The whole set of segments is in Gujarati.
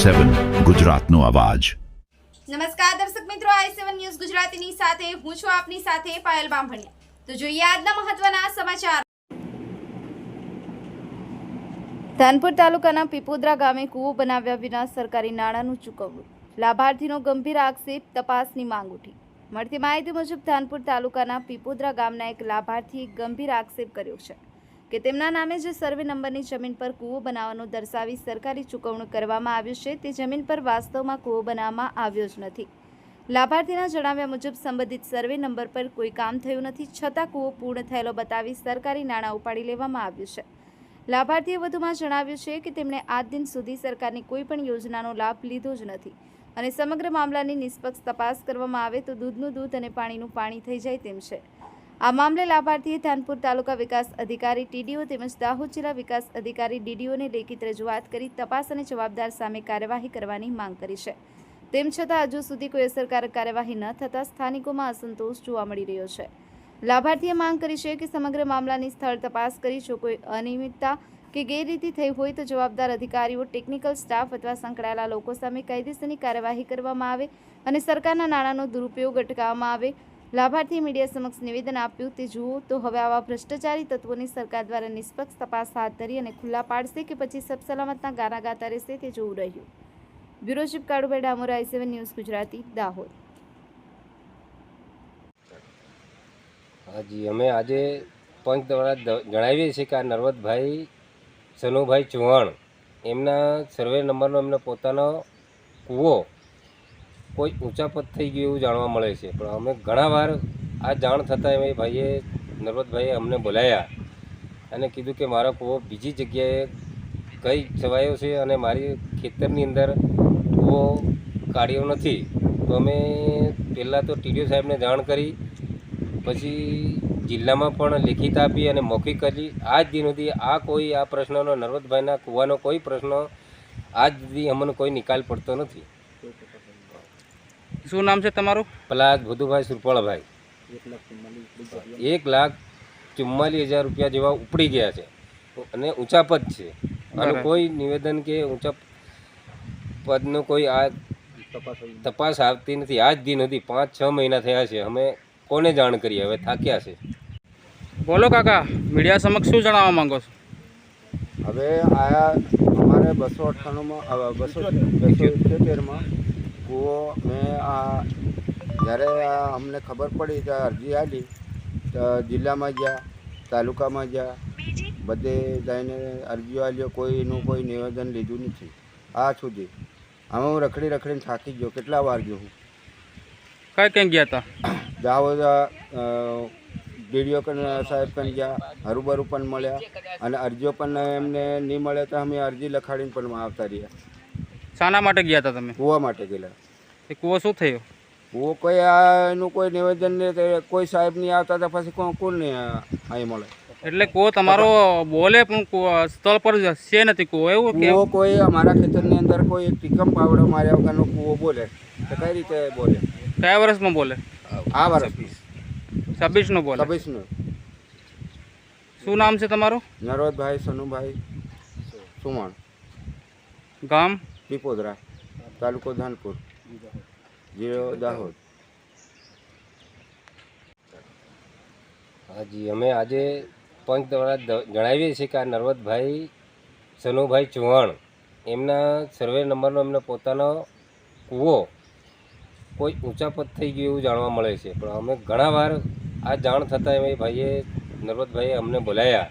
i7 ગુજરાતનો અવાજ। નમસ્કાર દર્શક મિત્રો, i7 ન્યૂઝ ગુજરાતીની સાથે હું છું આપની સાથે પાયલ બામભણિયા। તો જોઈએ આજના મહત્વના સમાચાર। ધાનપુર તાલુકાના પીપોદરા ગામે કૂવો બનાવ્યા વિના સરકારી નાણાંનું ચૂકવણું, લાભાર્થીનો ગંભીર આક્ષેપ, તપાસની માંગ ઉઠી। મળતી માહિતી મુજબ ધાનપુર તાલુકાના પીપોદરા ગામના એક લાભાર્થીએ ગંભીર આક્ષેપ કર્યો છે કે તેમના નામે જે સર્વે નંબરની જમીન પર કૂવો બનાવવાનું દર્શાવી સરકારી ચૂકવણું કરવામાં આવ્યું છે તે જમીન પર વાસ્તવમાં કૂવો બનાવવામાં આવ્યો જ નથી। લાભાર્થીના જણાવ્યા મુજબ સંબંધિત સર્વે નંબર પર કોઈ કામ થયું નથી, છતાં કૂવો પૂર્ણ થયેલો બતાવી સરકારી નાણાં ઉપાડી લેવામાં આવ્યું છે। લાભાર્થીએ વધુમાં જણાવ્યું છે કે તેમણે આજ દિન સુધી સરકારની કોઈ પણ યોજનાનો લાભ લીધો જ નથી અને સમગ્ર મામલાની નિષ્પક્ષ તપાસ કરવામાં આવે તો દૂધનું દૂધ અને પાણીનું પાણી થઈ જાય તેમ છે। આ મામલે લાભાર્થીએ ધાનપુર તાલુકા વિકાસ અધિકારી ટીડીઓ તેમજ દાહોદ જિલ્લા વિકાસ અધિકારી ડીડીઓને લેખિત રજૂઆત કરી તપાસ અને જવાબદાર સામે કાર્યવાહી કરવાની માંગ કરી છે। તેમ છતાં હજુ સુધી કોઈ અસરકારક કાર્યવાહી ન થતાં સ્થાનિકોમાં અસંતોષ જોવા મળી રહ્યો છે। લાભાર્થીએ માંગ કરી છે કે સમગ્ર મામલાની સ્થળ તપાસ કરી જો કોઈ અનિયમિતતા કે ગેરરીતિ થઈ હોય તો જવાબદાર અધિકારીઓ, ટેકનિકલ સ્ટાફ અથવા સંકળાયેલા લોકો સામે કાયદેસરની કાર્યવાહી કરવામાં આવે અને સરકારના નાણાંનો દુરુપયોગ અટકાવવામાં આવે। લાભાર્થીએ મીડિયા સમક્ષ નિવેદન આપ્યું તે જુઓ તો હવે આવા ભ્રષ્ટાચારી તત્વોની સરકાર દ્વારા નિષ્પક્ષ તપાસ હાથ ધરી અને ખુલ્લા પાડશે કે પછી સબસલામતના ગાના ગાતા રહેશે તે જોવું રહ્યું। Bureau chief Kalubhai Damora, i7 news Gujarati, Dahod. હાજી, અમે આજે પંચ દ્વારા જણાવીએ છીએ કે આ નરવતભાઈ સનુભાઈ ચૌહાણ એમના સર્વે નંબરનો એમનો પોતાનો કૂવો કોઈ ઊંચા પદ થઈ ગયું એવું જાણવા મળે છે, પણ અમે ઘણા વાર આ જાણ થતાં એ ભાઈએ નરવતભાઈએ અમને બોલાયા અને કીધું કે મારો કૂવો બીજી જગ્યાએ કઈ છવાયો છે અને મારી ખેતરની અંદર કૂવો કાઢ્યો નથી। તો અમે પહેલાં તો ટીડીઓ સાહેબને જાણ કરી, પછી જિલ્લામાં પણ લેખિત આપી અને મૌખિક કરી। આજ દિન સુધી આ કોઈ આ પ્રશ્નનો નરવતભાઈના કૂવાનો કોઈ પ્રશ્ન આજ સુધી અમને કોઈ નિકાલ પડતો નથી। શું નામ છે તમારું? પલાદ ભુદુભાઈ સુરપાળભાઈ। 1,44,000 રૂપિયા જેવા ઉપડી ગયા છે અને ઊંચા પદ છે અને કોઈ નિવેદન કે ઊંચા પદનો કોઈ આ તપાસ આવતી નથી। આજ દિન સુધી 5-6 મહિના થયા છે, અમે કોને જાણ કરીએ, હવે થાક્યા છે। બોલો કાકા, મીડિયા સમક્ષ શું જણાવવા માંગો છો? હવે આ અમારે 278માં કૂવો મેં આ જ્યારે અમને ખબર પડી તો અરજી આપી તો જિલ્લામાં ગયા, તાલુકામાં ગયા, બધે જઈને અરજીઓ આપ્યો, કોઈનું કોઈ નિવેદન લીધું નથી આ સુધી। આમાં હું રખડીને થાકી ગયો। કેટલા વાર ગયો હું, ક્યાં ગયા હતા? દાહોદ ડીડીઓ સાહેબ પણ ગયા, હરુબરુ પણ મળ્યા અને અરજીઓ પણ એમને નહીં મળે તો અમે અરજી લખાડીને પણ આવતા રહ્યા। શાના માટે ગયા હતા તમે? કૂવા માટે ગયેલા। એ કૂવો શું થયો? કૂવો કોઈ એનું કોઈ નિવેદન નહીં, કોઈ સાહેબ નહીં આવતા હતા, પછી કોણ નહીં અહીં મળે। એટલે કૂવો તમારો બોલે પણ સ્થળ પર છે નથી કૂવો, એવું કે કૂવો કોઈ અમારા ખેતરની અંદર કોઈ એક ટીકમ પાવડો માર્યા વગરનો કૂવો બોલે તો કઈ રીતે બોલે? કયા વર્ષમાં બોલે? આ વર્ષ 26નું બોલે। 26નું। શું નામ છે તમારું? નરવતભાઈ સનુભાઈ ચૌહાણ, ગામ પીપોદરા, તાલુકો ધાનપુર, જિલ્લો દાહોદ। હાજી, અમે આજે પંચ દ્વારા જણાવીએ છીએ કે આ નરવતભાઈ સનુભાઈ ચૌહાણ એમના સર્વે નંબરનો એમનો પોતાનો કૂવો કોઈ ઊંચા પદ થઈ ગયું એવું જાણવા મળે છે, પણ અમે ઘણા વાર આ જાણ થતાં એ ભાઈએ નરવતભાઈએ અમને બોલાયા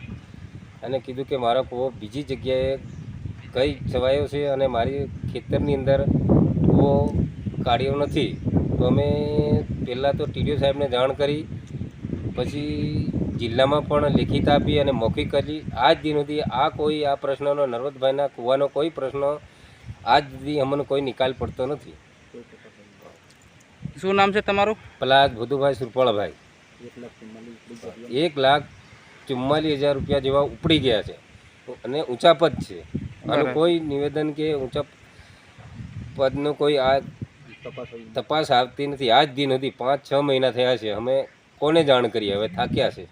અને કીધું કે મારો કૂવો બીજી જગ્યાએ કઈ છવાયો છે અને મારી ખેતરની અંદર કૂવો કાઢ્યો નથી। તો અમે પહેલાં તો ટીડીઓ સાહેબને જાણ કરી, પછી જિલ્લામાં પણ લેખિત આપી અને મૌખિક કરી। આજ દિન સુધી આ કોઈ આ પ્રશ્નનો નરવતભાઈના કૂવાનો કોઈ પ્રશ્ન આજ સુધી અમને કોઈ નિકાલ પડતો નથી। શું નામ છે તમારું? પલાદ ભુદુભાઈ સુરપાળભાઈ। 1,44,000 રૂપિયા જેવા ઉપડી ગયા છે અને ઊંચા પદ છે અને કોઈ નિવેદન કે ઊંચા પદનો કોઈ આ તપાસ આવતી નથી। આજ દિન સુધી 5-6 મહિના થયા છે, અમે કોને જાણ કરીએ, હવે થાક્યા છે।